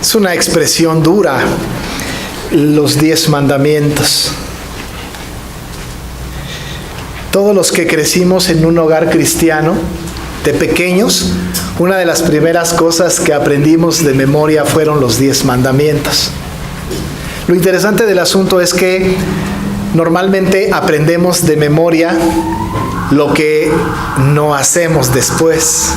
Es una expresión dura, los 10 mandamientos. Todos los que crecimos en un hogar cristiano, de pequeños, una de las primeras cosas que aprendimos de memoria fueron los 10 mandamientos. Lo interesante del asunto es que normalmente aprendemos de memoria lo que no hacemos después.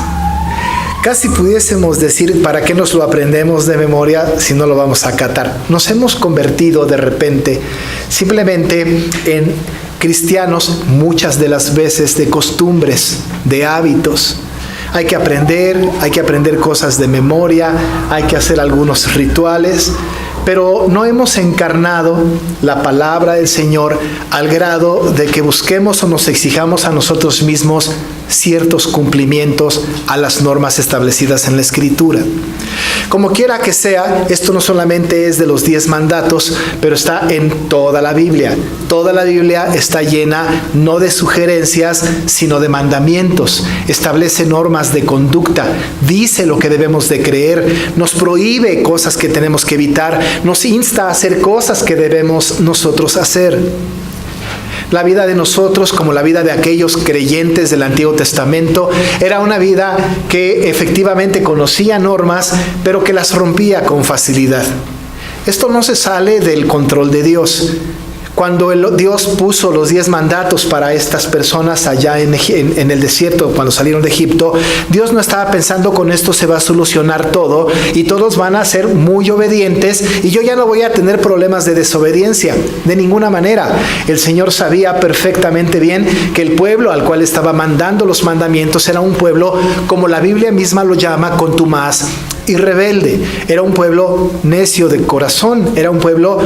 Casi pudiésemos decir, ¿para qué nos lo aprendemos de memoria si no lo vamos a acatar? Nos hemos convertido de repente simplemente en cristianos muchas de las veces de costumbres, de hábitos. Hay que aprender cosas de memoria, hay que hacer algunos rituales, pero no hemos encarnado la palabra del Señor al grado de que busquemos o nos exijamos a nosotros mismos ciertos cumplimientos a las normas establecidas en la Escritura. Como quiera que sea, esto no solamente es de los 10 mandatos, pero está en toda la Biblia. Toda la Biblia está llena no de sugerencias, sino de mandamientos. Establece normas de conducta, dice lo que debemos de creer, nos prohíbe cosas que tenemos que evitar, nos insta a hacer cosas que debemos nosotros hacer. La vida de nosotros, como la vida de aquellos creyentes del Antiguo Testamento, era una vida que efectivamente conocía normas, pero que las rompía con facilidad. Esto no se sale del control de Dios. Cuando Dios puso los 10 mandatos para estas personas allá en el desierto, cuando salieron de Egipto, Dios no estaba pensando con esto se va a solucionar todo y todos van a ser muy obedientes y yo ya no voy a tener problemas de desobediencia, de ninguna manera. El Señor sabía perfectamente bien que el pueblo al cual estaba mandando los mandamientos era un pueblo, como la Biblia misma lo llama, contumaz y rebelde. Era un pueblo necio de corazón, era un pueblo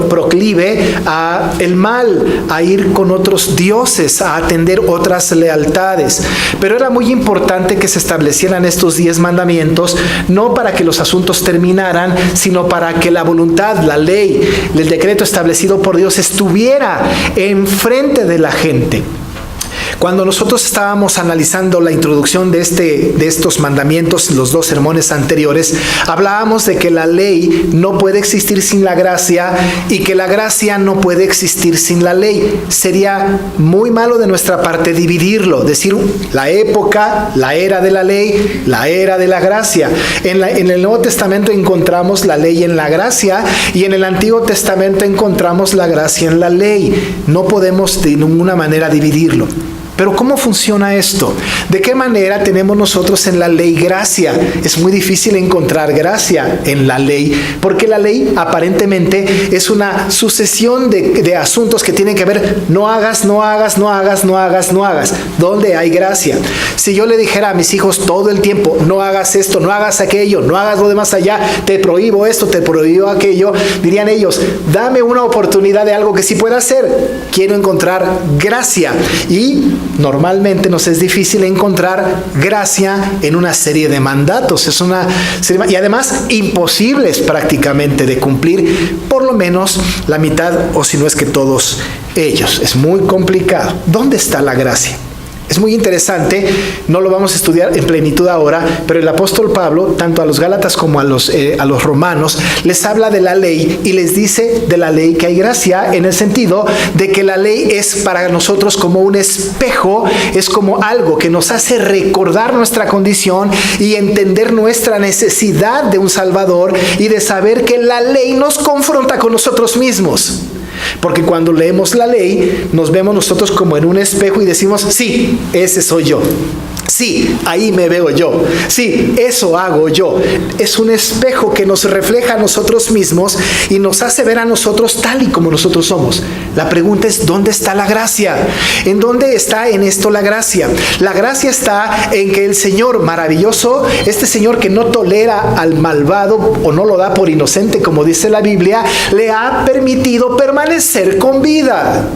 proclive a el mal, a ir con otros dioses, a atender otras lealtades. Pero era muy importante que se establecieran estos 10 mandamientos, no para que los asuntos terminaran, sino para que la voluntad, la ley, el decreto establecido por Dios estuviera enfrente de la gente. Cuando nosotros estábamos analizando la introducción de estos mandamientos, los 2 sermones anteriores, hablábamos de que la ley no puede existir sin la gracia y que la gracia no puede existir sin la ley. Sería muy malo de nuestra parte dividirlo, decir la época, la era de la ley, la era de la gracia. En el Nuevo Testamento encontramos la ley en la gracia y en el Antiguo Testamento encontramos la gracia en la ley. No podemos de ninguna manera dividirlo. Pero ¿cómo funciona esto? ¿De qué manera tenemos nosotros en la ley gracia? Es muy difícil encontrar gracia en la ley, porque la ley aparentemente es una sucesión de asuntos que tienen que ver, no hagas, no hagas, no hagas, no hagas, no hagas. ¿Dónde hay gracia? Si yo le dijera a mis hijos todo el tiempo, no hagas esto, no hagas aquello, no hagas lo demás allá, te prohíbo esto, te prohíbo aquello, dirían ellos, dame una oportunidad de algo que sí pueda hacer. Quiero encontrar gracia. Y normalmente nos es difícil encontrar gracia en una serie de mandatos. Y además imposibles prácticamente de cumplir, por lo menos la mitad, o si no es que todos ellos. Es muy complicado. ¿Dónde está la gracia? Es muy interesante, no lo vamos a estudiar en plenitud ahora, pero el apóstol Pablo, tanto a los Gálatas como a los romanos, les habla de la ley y les dice de la ley que hay gracia, en el sentido de que la ley es para nosotros como un espejo, es como algo que nos hace recordar nuestra condición y entender nuestra necesidad de un Salvador y de saber que la ley nos confronta con nosotros mismos. Porque cuando leemos la ley, nos vemos nosotros como en un espejo y decimos, sí, ese soy yo. Sí, ahí me veo yo. Sí, eso hago yo. Es un espejo que nos refleja a nosotros mismos y nos hace ver a nosotros tal y como nosotros somos. La pregunta es, ¿dónde está la gracia? ¿En dónde está en esto la gracia? La gracia está en que el Señor maravilloso, este Señor que no tolera al malvado o no lo da por inocente, como dice la Biblia, le ha permitido permanecer con vida.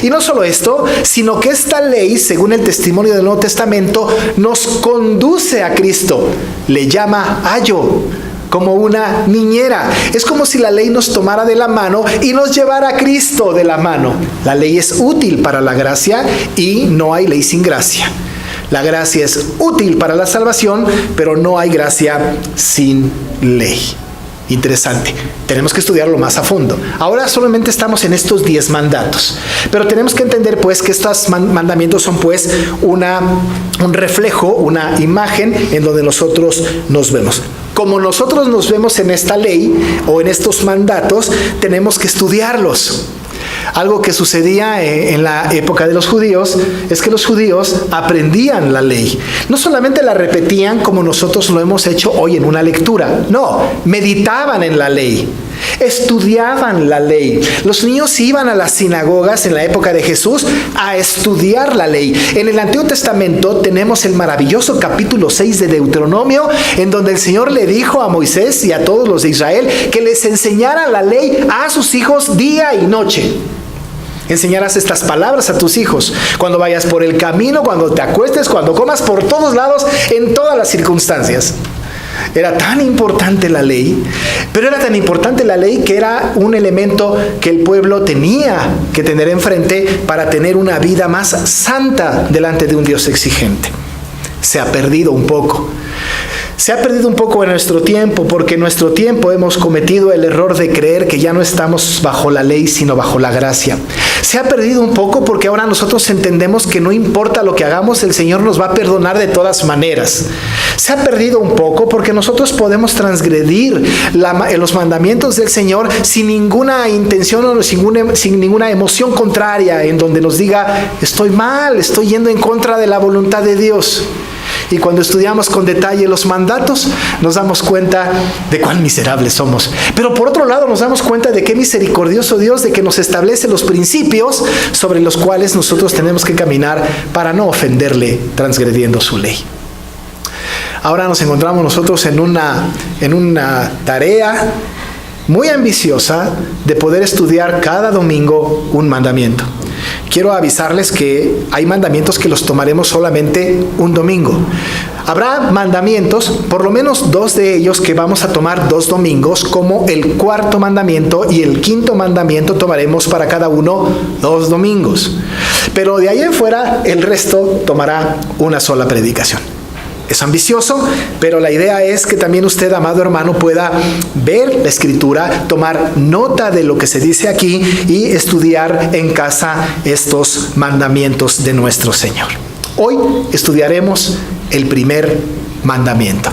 Y no solo esto, sino que esta ley, según el testimonio del Nuevo Testamento, nos conduce a Cristo. Le llama ayo, como una niñera. Es como si la ley nos tomara de la mano y nos llevara a Cristo de la mano. La ley es útil para la gracia y no hay ley sin gracia. La gracia es útil para la salvación, pero no hay gracia sin ley. Interesante. Tenemos que estudiarlo más a fondo. Ahora solamente estamos en estos 10 mandatos. Pero tenemos que entender pues que estos mandamientos son pues un reflejo, una imagen en donde nosotros nos vemos. Como nosotros nos vemos en esta ley o en estos mandatos, tenemos que estudiarlos. Algo que sucedía en la época de los judíos es que los judíos aprendían la ley. No solamente la repetían como nosotros lo hemos hecho hoy en una lectura. No, meditaban en la ley. Estudiaban la ley. Los niños iban a las sinagogas en la época de Jesús a estudiar la ley. En el Antiguo Testamento tenemos el maravilloso capítulo 6 de Deuteronomio, en donde el Señor le dijo a Moisés y a todos los de Israel que les enseñara la ley a sus hijos día y noche. Enseñarás estas palabras a tus hijos cuando vayas por el camino, cuando te acuestes, cuando comas, por todos lados, en todas las circunstancias. Era tan importante la ley, pero era tan importante la ley que era un elemento que el pueblo tenía que tener enfrente para tener una vida más santa delante de un Dios exigente. Se ha perdido un poco. Se ha perdido un poco en nuestro tiempo, porque en nuestro tiempo hemos cometido el error de creer que ya no estamos bajo la ley, sino bajo la gracia. Se ha perdido un poco porque ahora nosotros entendemos que no importa lo que hagamos, el Señor nos va a perdonar de todas maneras. Se ha perdido un poco porque nosotros podemos transgredir los mandamientos del Señor sin ninguna intención o sin ninguna emoción contraria, en donde nos diga, estoy mal, estoy yendo en contra de la voluntad de Dios. Y cuando estudiamos con detalle los mandatos, nos damos cuenta de cuán miserables somos. Pero por otro lado, nos damos cuenta de qué misericordioso Dios, de que nos establece los principios sobre los cuales nosotros tenemos que caminar para no ofenderle transgrediendo su ley. Ahora nos encontramos nosotros en una tarea muy ambiciosa de poder estudiar cada domingo un mandamiento. Quiero avisarles que hay mandamientos que los tomaremos solamente un domingo. Habrá mandamientos, por lo menos 2 de ellos, que vamos a tomar 2 domingos, como el 4º mandamiento y el 5º mandamiento tomaremos para cada uno 2 domingos. Pero de ahí en fuera, el resto tomará una sola predicación. Es ambicioso, pero la idea es que también usted, amado hermano, pueda ver la Escritura, tomar nota de lo que se dice aquí y estudiar en casa estos mandamientos de nuestro Señor. Hoy estudiaremos el primer mandamiento.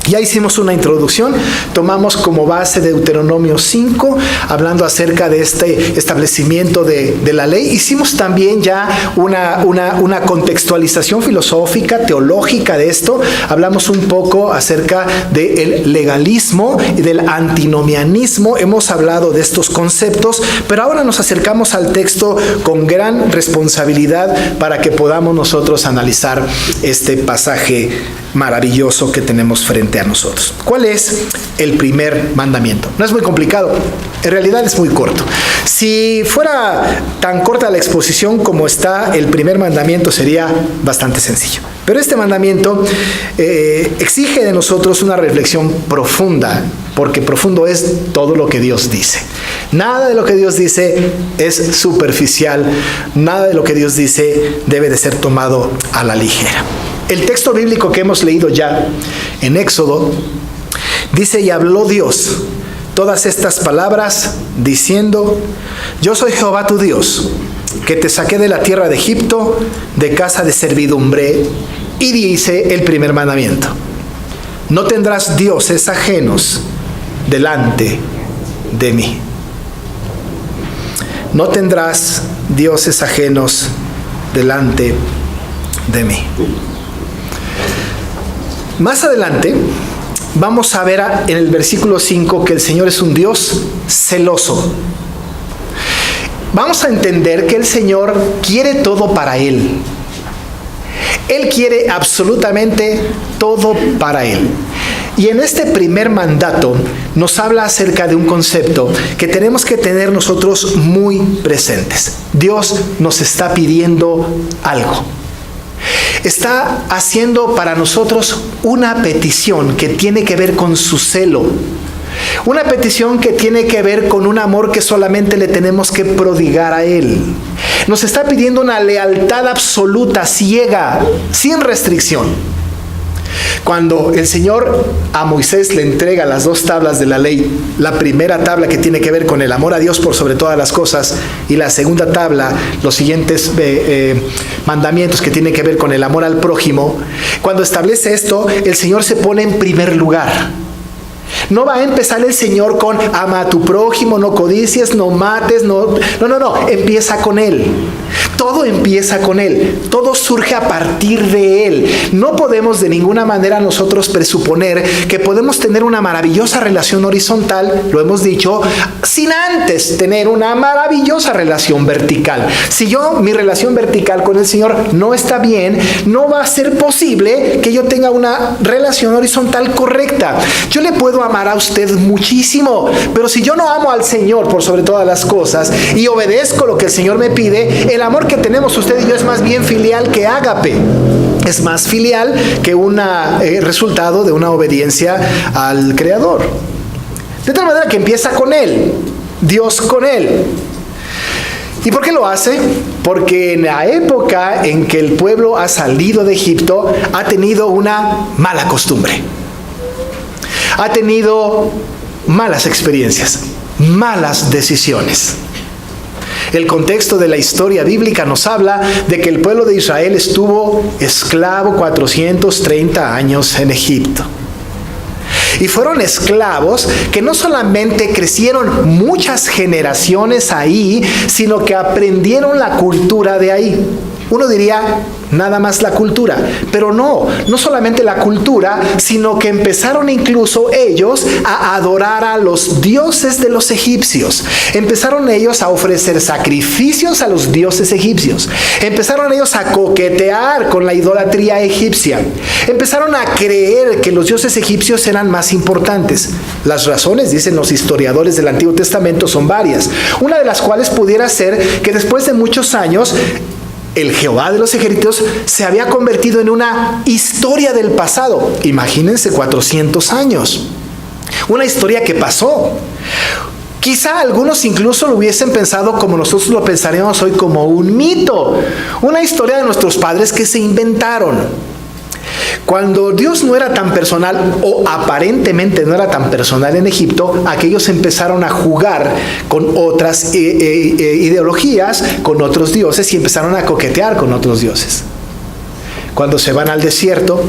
Ya hicimos una introducción, tomamos como base Deuteronomio 5, hablando acerca de este establecimiento de la ley. Hicimos también ya una contextualización filosófica, teológica de esto. Hablamos un poco acerca del legalismo y del antinomianismo. Hemos hablado de estos conceptos, pero ahora nos acercamos al texto con gran responsabilidad para que podamos nosotros analizar este pasaje maravilloso que tenemos frente a nosotros. ¿Cuál es el primer mandamiento? No es muy complicado, en realidad es muy corto. Si fuera tan corta la exposición como está el primer mandamiento, sería bastante sencillo. Pero este mandamiento exige de nosotros una reflexión profunda, porque profundo es todo lo que Dios dice. Nada de lo que Dios dice es superficial, nada de lo que Dios dice debe de ser tomado a la ligera. El texto bíblico que hemos leído ya en Éxodo dice: y habló Dios todas estas palabras diciendo: yo soy Jehová tu Dios, que te saqué de la tierra de Egipto, de casa de servidumbre. Y dice el primer mandamiento: no tendrás dioses ajenos delante de mí. No tendrás dioses ajenos delante de mí. Más adelante vamos a ver en el versículo 5 que el Señor es un Dios celoso. Vamos a entender que el Señor quiere todo para Él. Él quiere absolutamente todo para Él. Y en este primer mandato nos habla acerca de un concepto que tenemos que tener nosotros muy presentes. Dios nos está pidiendo algo. Está haciendo para nosotros una petición que tiene que ver con su celo. Una petición que tiene que ver con un amor que solamente le tenemos que prodigar a Él. Nos está pidiendo una lealtad absoluta, ciega, sin restricción. Cuando el Señor a Moisés le entrega las 2 tablas de la ley, la primera tabla que tiene que ver con el amor a Dios por sobre todas las cosas, y la segunda tabla, los siguientes mandamientos que tienen que ver con el amor al prójimo, cuando establece esto, el Señor se pone en primer lugar. No va a empezar el Señor con ama a tu prójimo, no codicies, no mates, no, empieza con Él. Todo empieza con Él, todo surge a partir de Él. No podemos de ninguna manera nosotros presuponer que podemos tener una maravillosa relación horizontal, lo hemos dicho, sin antes tener una maravillosa relación vertical. Si mi relación vertical con el Señor no está bien, no va a ser posible que yo tenga una relación horizontal correcta. Yo le puedo amar a usted muchísimo, pero si yo no amo al Señor por sobre todas las cosas y obedezco lo que el Señor me pide, el amor que tenemos usted y yo es más bien filial que ágape. Es más filial que un resultado de una obediencia al Creador. De tal manera que empieza con Él, Dios con Él. ¿Y por qué lo hace? Porque en la época en que el pueblo ha salido de Egipto, ha tenido una mala costumbre. Ha tenido malas experiencias, malas decisiones. El contexto de la historia bíblica nos habla de que el pueblo de Israel estuvo esclavo 430 años en Egipto. Y fueron esclavos que no solamente crecieron muchas generaciones ahí, sino que aprendieron la cultura de ahí. Uno diría, nada más la cultura, pero no solamente la cultura, sino que empezaron incluso ellos a adorar a los dioses de los egipcios. Empezaron ellos a ofrecer sacrificios a los dioses egipcios. Empezaron ellos a coquetear con la idolatría egipcia. Empezaron a creer que los dioses egipcios eran más importantes. Las razones, dicen los historiadores del Antiguo Testamento, son varias. Una de las cuales pudiera ser que después de muchos años, el Jehová de los ejércitos se había convertido en una historia del pasado. Imagínense 400 años. Una historia que pasó. Quizá algunos incluso lo hubiesen pensado como nosotros lo pensaremos hoy, como un mito. Una historia de nuestros padres que se inventaron. Cuando Dios no era tan personal, o aparentemente no era tan personal en Egipto, aquellos empezaron a jugar con otras ideologías, con otros dioses, y empezaron a coquetear con otros dioses. Cuando se van al desierto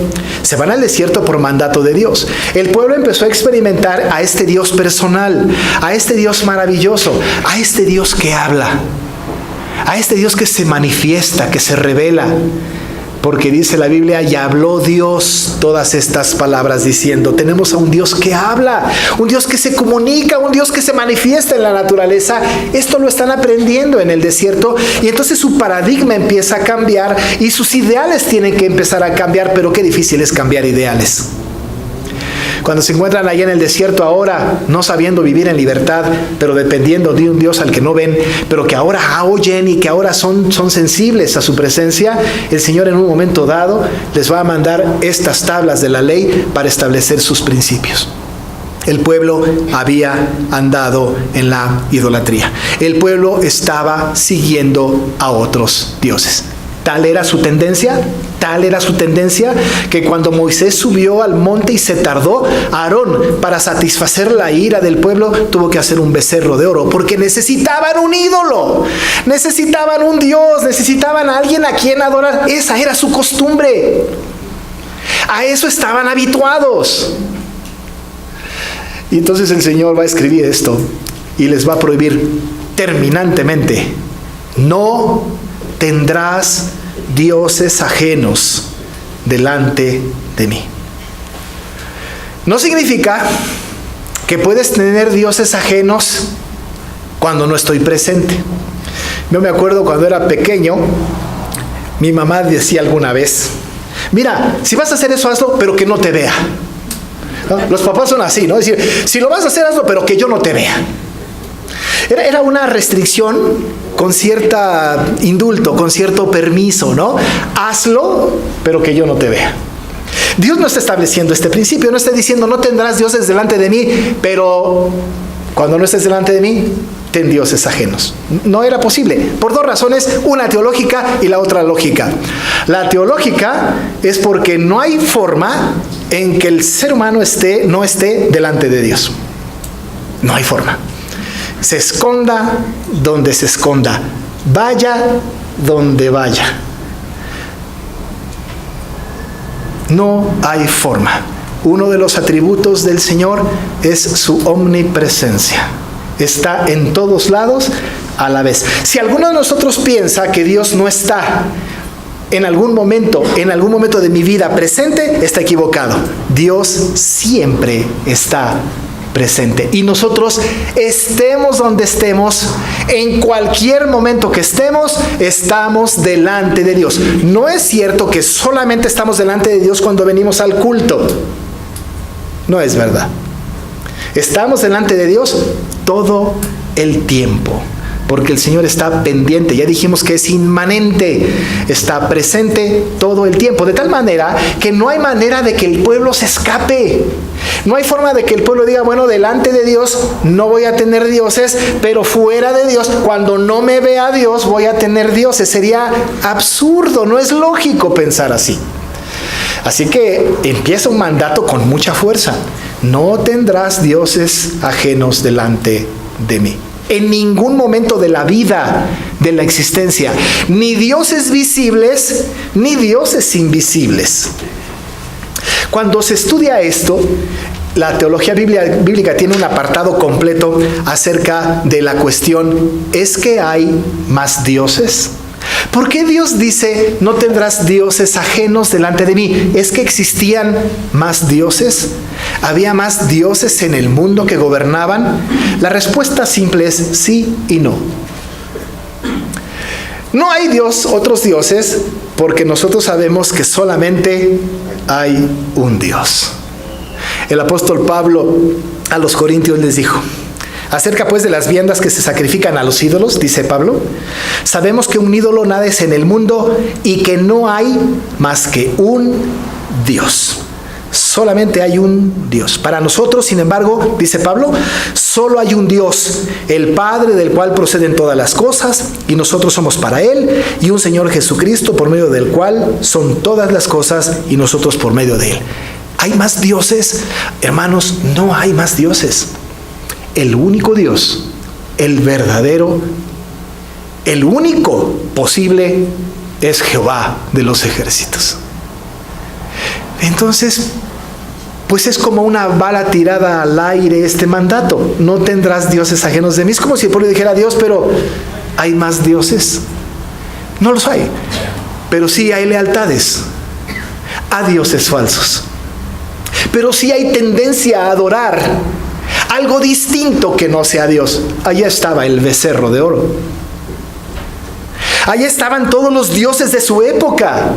por mandato de Dios. El pueblo empezó a experimentar a este Dios personal, a este Dios maravilloso, a este Dios que habla, a este Dios que se manifiesta, que se revela. Porque dice la Biblia, y habló Dios todas estas palabras diciendo, tenemos a un Dios que habla, un Dios que se comunica, un Dios que se manifiesta en la naturaleza. Esto lo están aprendiendo en el desierto, y entonces su paradigma empieza a cambiar y sus ideales tienen que empezar a cambiar, pero qué difícil es cambiar ideales. Cuando se encuentran allá en el desierto ahora, no sabiendo vivir en libertad, pero dependiendo de un Dios al que no ven, pero que ahora oyen y que ahora son sensibles a su presencia, el Señor en un momento dado les va a mandar estas tablas de la ley para establecer sus principios. El pueblo había andado en la idolatría. El pueblo estaba siguiendo a otros dioses. Tal era su tendencia, que cuando Moisés subió al monte y se tardó, Aarón, para satisfacer la ira del pueblo, tuvo que hacer un becerro de oro, porque necesitaban un ídolo, necesitaban un Dios, necesitaban a alguien a quien adorar. Esa era su costumbre. A eso estaban habituados. Y entonces el Señor va a escribir esto y les va a prohibir terminantemente: no tendrás dioses ajenos delante de mí. No significa que puedes tener dioses ajenos cuando no estoy presente. Yo me acuerdo cuando era pequeño, mi mamá decía alguna vez, mira, si vas a hacer eso, hazlo, pero que no te vea. ¿No? Los papás son así, ¿no? Es decir, si lo vas a hacer, hazlo, pero que yo no te vea. Era una restricción con cierta indulto, con cierto permiso, ¿no? Hazlo, pero que yo no te vea. Dios no está estableciendo este principio, no está diciendo no tendrás dioses delante de mí, pero cuando no estés delante de mí, ten dioses ajenos. No era posible, por dos razones, una teológica y la otra lógica. La teológica es porque no hay forma en que el ser humano no esté delante de Dios. No hay forma. Se esconda donde se esconda, vaya donde vaya. No hay forma. Uno de los atributos del Señor es su omnipresencia. Está en todos lados a la vez. Si alguno de nosotros piensa que Dios no está en algún momento de mi vida presente, está equivocado. Dios siempre está presente. Y nosotros, estemos donde estemos, en cualquier momento que estemos, estamos delante de Dios. No es cierto que solamente estamos delante de Dios cuando venimos al culto. No es verdad. Estamos delante de Dios todo el tiempo, porque el Señor está pendiente. Ya dijimos que es inmanente, está presente todo el tiempo, de tal manera que no hay manera de que el pueblo se escape. No hay forma de que el pueblo diga, bueno, delante de Dios no voy a tener dioses, pero fuera de Dios, cuando no me vea Dios, voy a tener dioses. Sería absurdo, no es lógico pensar así. Así que empieza un mandato con mucha fuerza. No tendrás dioses ajenos delante de mí. En ningún momento de la vida, de la existencia, ni dioses visibles, ni dioses invisibles. Cuando se estudia esto, la teología bíblica tiene un apartado completo acerca de la cuestión, ¿es que hay más dioses? ¿Por qué Dios dice, no tendrás dioses ajenos delante de mí? ¿Es que existían más dioses? ¿Había más dioses en el mundo que gobernaban? La respuesta simple es sí y no. No hay otros dioses, porque nosotros sabemos que solamente hay un Dios. El apóstol Pablo a los Corintios les dijo, acerca pues de las viandas que se sacrifican a los ídolos, dice Pablo, sabemos que un ídolo nada es en el mundo y que no hay más que un Dios. Solamente hay un Dios. Para nosotros, sin embargo, dice Pablo, solo hay un Dios, el Padre del cual proceden todas las cosas, y nosotros somos para Él, y un Señor Jesucristo por medio del cual son todas las cosas, y nosotros por medio de Él. ¿Hay más dioses? Hermanos, no hay más dioses. El único Dios, el verdadero, el único posible es Jehová de los ejércitos. Entonces, pues es como una bala tirada al aire este mandato. No tendrás dioses ajenos de mí. Es como si el pueblo dijera, Dios, pero ¿hay más dioses? No los hay. Pero sí hay lealtades a dioses falsos. Pero sí hay tendencia a adorar algo distinto que no sea Dios. Allá estaba el becerro de oro. Allá estaban todos los dioses de su época.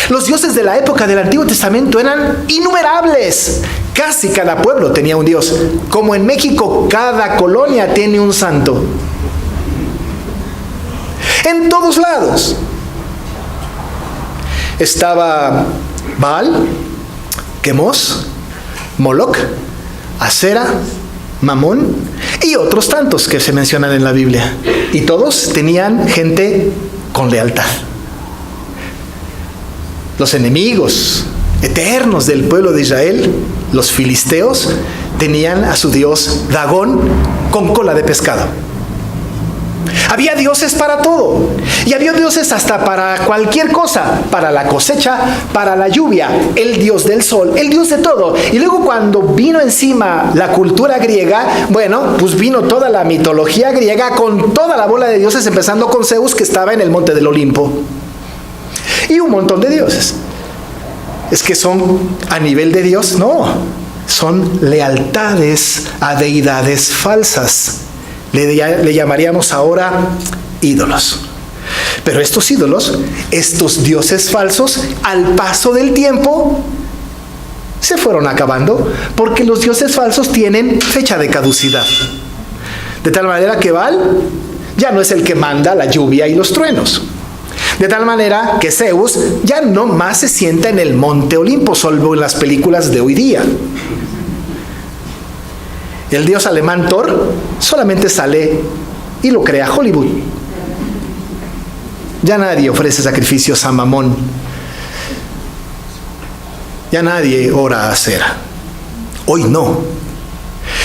Los dioses de la época del Antiguo Testamento eran innumerables. Casi cada pueblo tenía un dios. Como en México, cada colonia tiene un santo. En todos lados. Estaba Baal, Quemos, Moloc, Acera, Mamón y otros tantos que se mencionan en la Biblia. Y todos tenían gente con lealtad. Los enemigos eternos del pueblo de Israel, los filisteos, tenían a su dios Dagón con cola de pescado. Había dioses para todo. Y había dioses hasta para cualquier cosa. Para la cosecha, para la lluvia, el dios del sol, el dios de todo. Y luego cuando vino encima la cultura griega, bueno, pues vino toda la mitología griega con toda la bola de dioses, empezando con Zeus, que estaba en el monte del Olimpo. Y un montón de dioses. Es que son a nivel de Dios, no. Son lealtades a deidades falsas. Le llamaríamos ahora ídolos. Pero estos ídolos, estos dioses falsos, al paso del tiempo, se fueron acabando, porque los dioses falsos tienen fecha de caducidad. De tal manera que Baal ya no es el que manda la lluvia y los truenos. De tal manera que Zeus ya no más se sienta en el monte Olimpo, salvo en las películas de hoy día. El dios alemán Thor solamente sale y lo crea Hollywood. Ya nadie ofrece sacrificios a Mamón. Ya nadie ora a Acera. Hoy no.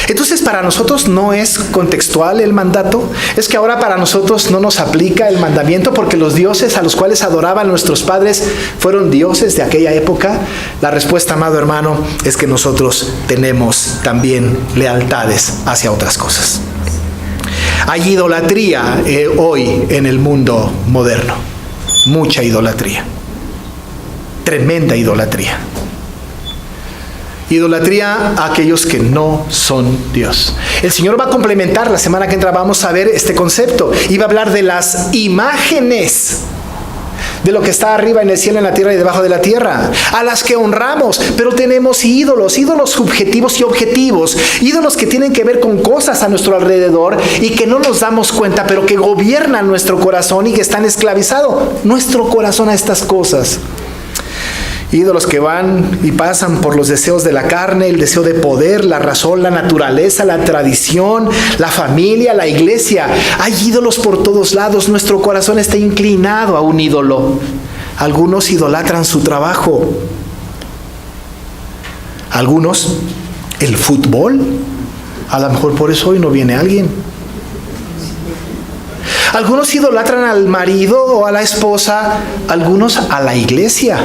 Entonces, para nosotros no es contextual el mandato. Es que ahora para nosotros no nos aplica el mandamiento porque los dioses a los cuales adoraban nuestros padres fueron dioses de aquella época. La respuesta, amado hermano, es que nosotros tenemos también lealtades hacia otras cosas. Hay idolatría hoy en el mundo moderno. Mucha idolatría. Tremenda idolatría. Idolatría a aquellos que no son Dios. El Señor va a complementar, la semana que entra vamos a ver este concepto. Y va a hablar de las imágenes de lo que está arriba en el cielo, en la tierra y debajo de la tierra, a las que honramos, pero tenemos ídolos subjetivos y objetivos, ídolos que tienen que ver con cosas a nuestro alrededor y que no nos damos cuenta, pero que gobiernan nuestro corazón y que están esclavizados nuestro corazón a estas cosas. Ídolos que van y pasan por los deseos de la carne, el deseo de poder, la razón, la naturaleza, la tradición, la familia, la iglesia. Hay ídolos por todos lados. Nuestro corazón está inclinado a un ídolo. Algunos idolatran su trabajo. Algunos, el fútbol. A lo mejor por eso hoy no viene alguien. Algunos idolatran al marido o a la esposa. Algunos a la iglesia.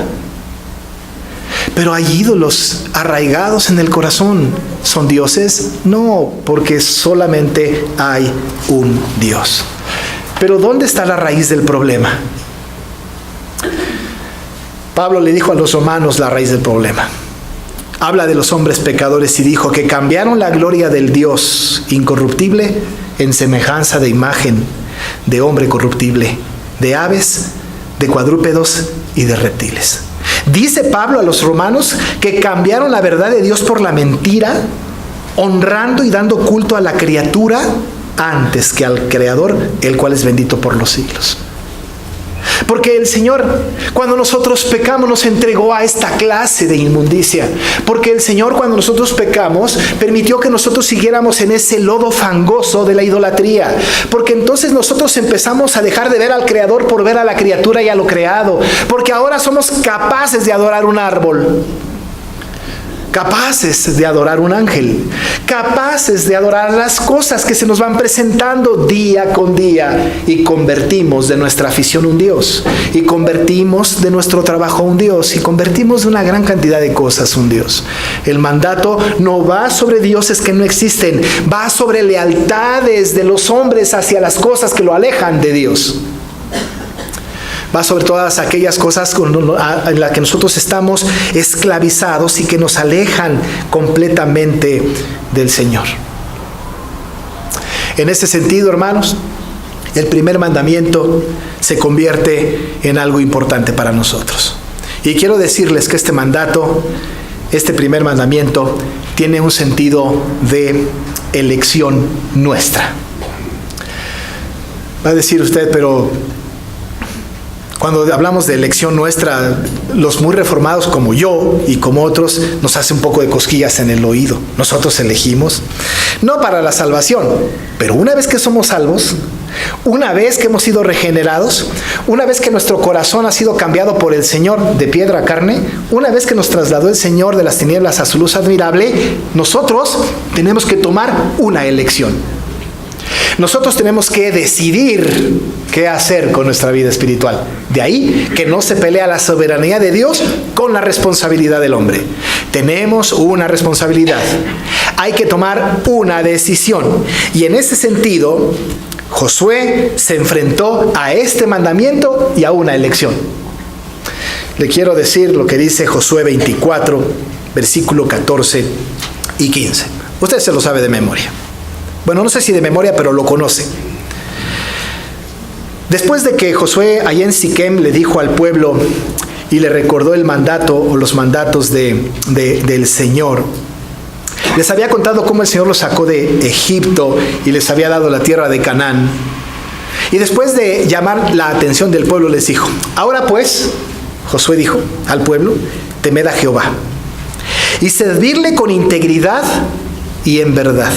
Pero hay ídolos arraigados en el corazón. ¿Son dioses? No, porque solamente hay un Dios. Pero ¿dónde está la raíz del problema? Pablo le dijo a los romanos la raíz del problema. Habla de los hombres pecadores y dijo que cambiaron la gloria del Dios incorruptible en semejanza de imagen de hombre corruptible, de aves, de cuadrúpedos y de reptiles. Dice Pablo a los romanos que cambiaron la verdad de Dios por la mentira, honrando y dando culto a la criatura antes que al Creador, el cual es bendito por los siglos. Porque el Señor, cuando nosotros pecamos, nos entregó a esta clase de inmundicia. Porque el Señor, cuando nosotros pecamos, permitió que nosotros siguiéramos en ese lodo fangoso de la idolatría. Porque entonces nosotros empezamos a dejar de ver al Creador por ver a la criatura y a lo creado. Porque ahora somos capaces de adorar un árbol, capaces de adorar un ángel, capaces de adorar las cosas que se nos van presentando día con día, y convertimos de nuestra afición un Dios, y convertimos de nuestro trabajo un Dios, y convertimos de una gran cantidad de cosas un Dios. El mandato no va sobre dioses que no existen, va sobre lealtades de los hombres hacia las cosas que lo alejan de Dios. Va sobre todas aquellas cosas en las que nosotros estamos esclavizados y que nos alejan completamente del Señor. En ese sentido, hermanos, el primer mandamiento se convierte en algo importante para nosotros. Y quiero decirles que este mandato, este primer mandamiento, tiene un sentido de elección nuestra. Va a decir usted, pero cuando hablamos de elección nuestra, los muy reformados como yo y como otros, nos hace un poco de cosquillas en el oído. Nosotros elegimos, no para la salvación, pero una vez que somos salvos, una vez que hemos sido regenerados, una vez que nuestro corazón ha sido cambiado por el Señor de piedra a carne, una vez que nos trasladó el Señor de las tinieblas a su luz admirable, nosotros tenemos que tomar una elección. Nosotros tenemos que decidir qué hacer con nuestra vida espiritual. De ahí que no se pelea la soberanía de Dios con la responsabilidad del hombre. Tenemos una responsabilidad. Hay que tomar una decisión. Y en ese sentido, Josué se enfrentó a este mandamiento y a una elección. Le quiero decir lo que dice Josué 24, versículo 14 y 15. Usted se lo sabe de memoria. Bueno, no sé si de memoria, pero lo conoce. Después de que Josué allá en Siquem le dijo al pueblo y le recordó el mandato o los mandatos del Señor, les había contado cómo el Señor los sacó de Egipto y les había dado la tierra de Canaán. Y después de llamar la atención del pueblo les dijo: ahora pues, Josué dijo al pueblo, temed a Jehová y servirle con integridad y en verdad.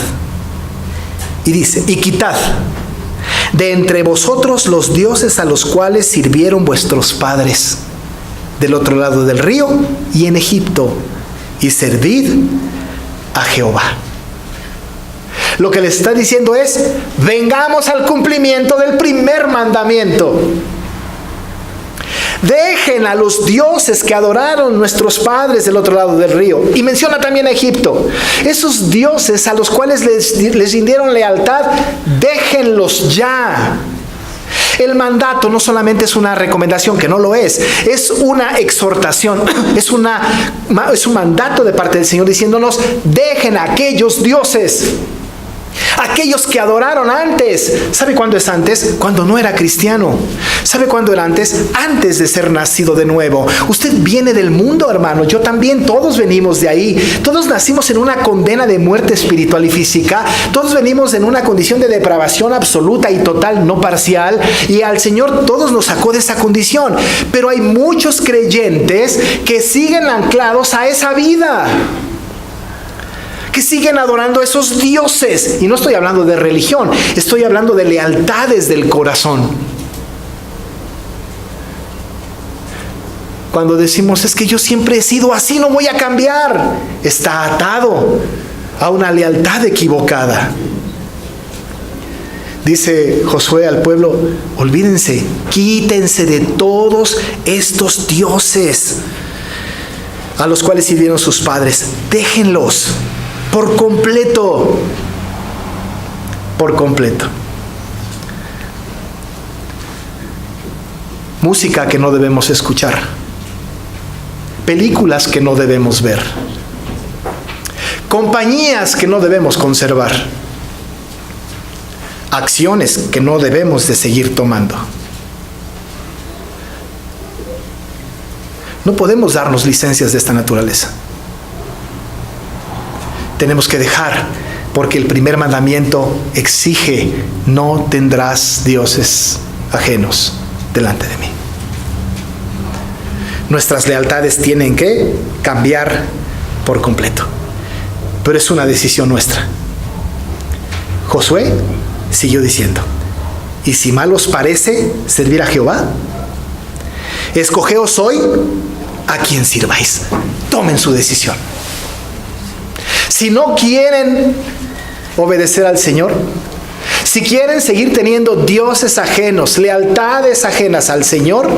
Y dice, y quitad de entre vosotros los dioses a los cuales sirvieron vuestros padres del otro lado del río y en Egipto, y servid a Jehová. Lo que les está diciendo es, vengamos al cumplimiento del primer mandamiento. Dejen a los dioses que adoraron nuestros padres del otro lado del río. Y menciona también a Egipto. Esos dioses a los cuales les rindieron lealtad, déjenlos ya. El mandato no solamente es una recomendación, que no lo es una exhortación, es un mandato de parte del Señor diciéndonos, dejen a aquellos dioses. Aquellos que adoraron antes. ¿Sabe cuándo es antes? Cuando no era cristiano. ¿Sabe cuándo era antes? Antes de ser nacido de nuevo. Usted viene del mundo, hermano. Yo también. Todos venimos de ahí. Todos nacimos en una condena de muerte espiritual y física. Todos venimos en una condición de depravación absoluta y total, no parcial. Y al Señor todos nos sacó de esa condición. Pero hay muchos creyentes que siguen anclados a esa vida, que siguen adorando a esos dioses. Y no estoy hablando de religión, estoy hablando de lealtades del corazón. Cuando decimos, es que yo siempre he sido así, no voy a cambiar, está atado a una lealtad equivocada. Dice Josué al pueblo, olvídense, quítense de todos estos dioses a los cuales sirvieron sus padres, déjenlos. Por completo. Por completo. Música que no debemos escuchar. Películas que no debemos ver. Compañías que no debemos conservar. Acciones que no debemos de seguir tomando. No podemos darnos licencias de esta naturaleza. Tenemos que dejar, porque el primer mandamiento exige, no tendrás dioses ajenos delante de mí. Nuestras lealtades tienen que cambiar por completo, pero es una decisión nuestra. Josué siguió diciendo, y si mal os parece servir a Jehová, escogeos hoy a quien sirváis. Tomen su decisión. Si no quieren obedecer al Señor, si quieren seguir teniendo dioses ajenos, lealtades ajenas al Señor,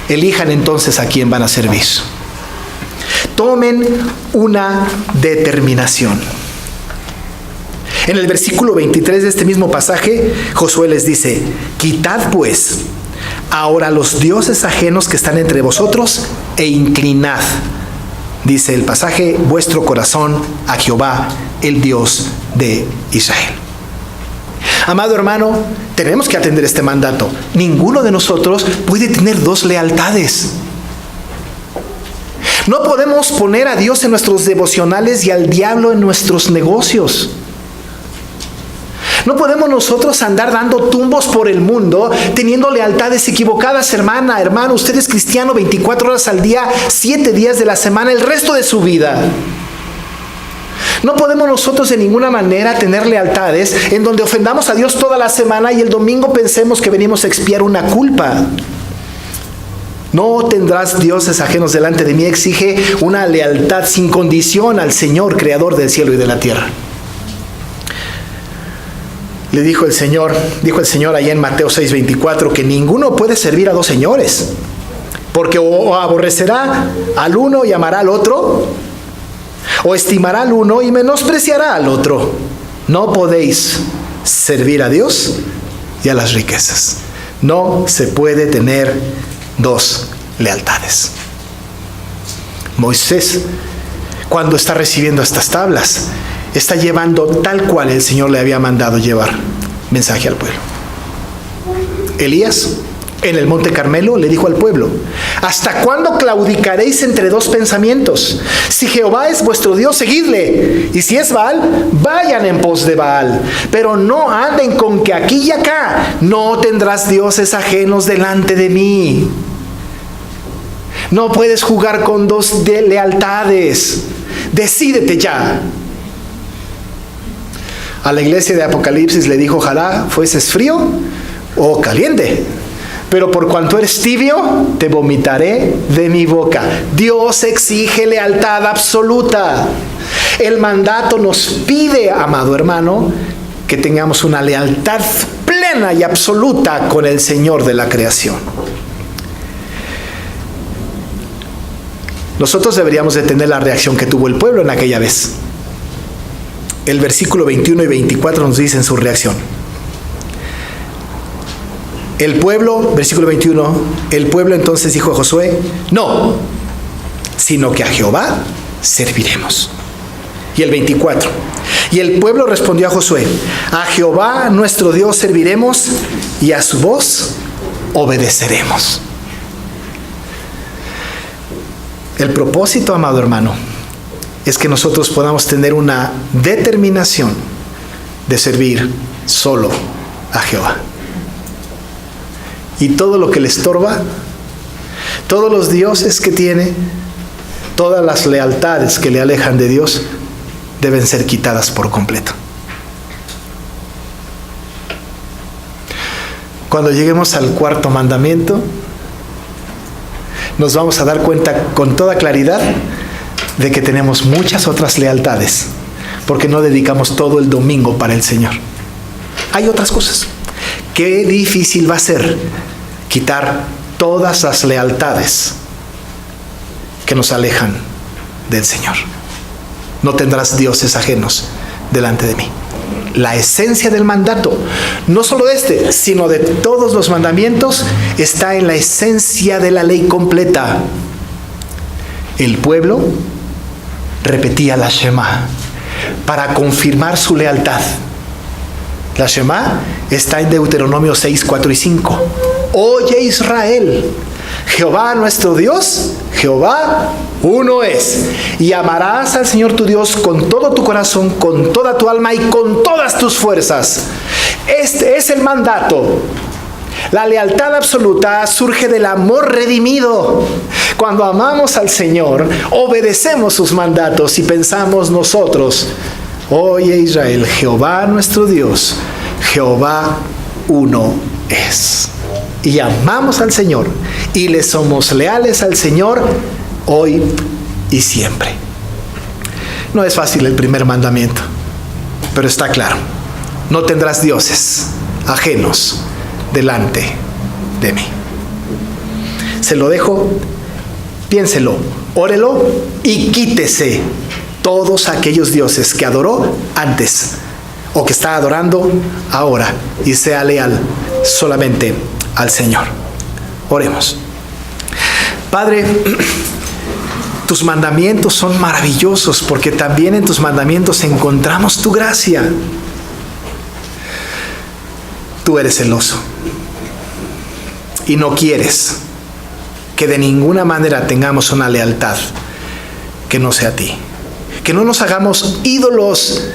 elijan entonces a quién van a servir. Tomen una determinación. En el versículo 23 de este mismo pasaje, Josué les dice, quitad pues ahora los dioses ajenos que están entre vosotros e inclinad, dice el pasaje, vuestro corazón a Jehová, el Dios de Israel. Amado hermano, tenemos que atender este mandato. Ninguno de nosotros puede tener dos lealtades. No podemos poner a Dios en nuestros devocionales y al diablo en nuestros negocios. No podemos nosotros andar dando tumbos por el mundo teniendo lealtades equivocadas, hermano. Usted es cristiano 24 horas al día, 7 días de la semana, el resto de su vida. No podemos nosotros de ninguna manera tener lealtades en donde ofendamos a Dios toda la semana y el domingo pensemos que venimos a expiar una culpa. No tendrás dioses ajenos delante de mí, exige una lealtad sin condición al Señor, creador del cielo y de la tierra. Le dijo el Señor allá en Mateo 6:24, que ninguno puede servir a dos señores, porque o aborrecerá al uno y amará al otro, o estimará al uno y menospreciará al otro. No podéis servir a Dios y a las riquezas. No se puede tener dos lealtades. Moisés, cuando está recibiendo estas tablas, está llevando tal cual el Señor le había mandado llevar mensaje al pueblo. Elías, en el Monte Carmelo, le dijo al pueblo, ¿hasta cuándo claudicaréis entre dos pensamientos? Si Jehová es vuestro Dios, seguidle, y si es Baal, vayan en pos de Baal, pero no anden con que aquí y acá, no tendrás dioses ajenos delante de mí. No puedes jugar con dos lealtades. Decídete ya. A la iglesia de Apocalipsis le dijo, ojalá fueses frío o caliente, pero por cuanto eres tibio, te vomitaré de mi boca. Dios exige lealtad absoluta. El mandato nos pide, amado hermano, que tengamos una lealtad plena y absoluta con el Señor de la creación. Nosotros deberíamos de tener la reacción que tuvo el pueblo en aquella vez. El versículo 21 y 24 nos dicen su reacción. El pueblo, versículo 21, el pueblo entonces dijo a Josué, no, sino que a Jehová serviremos. Y el 24, y el pueblo respondió a Josué, a Jehová nuestro Dios serviremos y a su voz obedeceremos. El propósito, amado hermano, es que nosotros podamos tener una determinación de servir solo a Jehová. Y todo lo que le estorba, todos los dioses que tiene, todas las lealtades que le alejan de Dios, deben ser quitadas por completo. Cuando lleguemos al cuarto mandamiento, nos vamos a dar cuenta con toda claridad de que tenemos muchas otras lealtades, porque no dedicamos todo el domingo para el Señor. Hay otras cosas. Qué difícil va a ser quitar todas las lealtades que nos alejan del Señor. No tendrás dioses ajenos delante de mí. La esencia del mandato, no solo de este, sino de todos los mandamientos, está en la esencia de la ley completa. El pueblo repetía la Shema para confirmar su lealtad. La Shema está en Deuteronomio 6, 4 y 5. Oye Israel, Jehová nuestro Dios, Jehová uno es. Y amarás al Señor tu Dios con todo tu corazón, con toda tu alma y con todas tus fuerzas. Este es el mandato. La lealtad absoluta surge del amor redimido. Cuando amamos al Señor, obedecemos sus mandatos y pensamos nosotros, oye Israel, Jehová nuestro Dios, Jehová uno es. Y amamos al Señor y le somos leales al Señor hoy y siempre. No es fácil el primer mandamiento, pero está claro. No tendrás dioses ajenos delante de mí. Se lo dejo, piénselo, órelo y quítese todos aquellos dioses que adoró antes o que está adorando ahora y sea leal solamente al Señor. Oremos. Padre, tus mandamientos son maravillosos porque también en tus mandamientos encontramos tu gracia. Tú eres celoso y no quieres que de ninguna manera tengamos una lealtad que no sea a ti. Que no nos hagamos ídolos.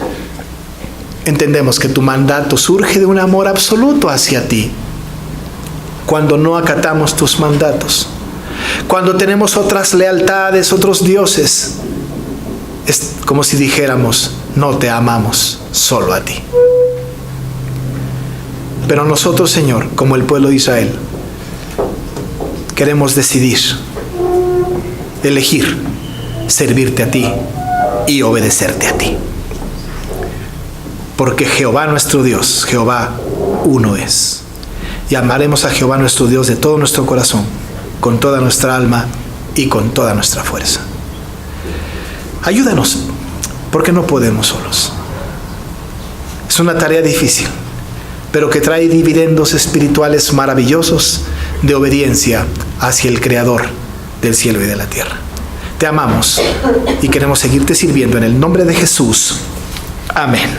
Entendemos que tu mandato surge de un amor absoluto hacia ti. Cuando no acatamos tus mandatos, cuando tenemos otras lealtades, otros dioses, es como si dijéramos, no te amamos, solo a ti. Pero nosotros, Señor, como el pueblo de Israel, queremos decidir, elegir, servirte a ti y obedecerte a ti. Porque Jehová nuestro Dios, Jehová uno es. Y amaremos a Jehová nuestro Dios de todo nuestro corazón, con toda nuestra alma y con toda nuestra fuerza. Ayúdanos, porque no podemos solos. Es una tarea difícil, pero que trae dividendos espirituales maravillosos de obediencia hacia el Creador del cielo y de la tierra. Te amamos y queremos seguirte sirviendo en el nombre de Jesús. Amén.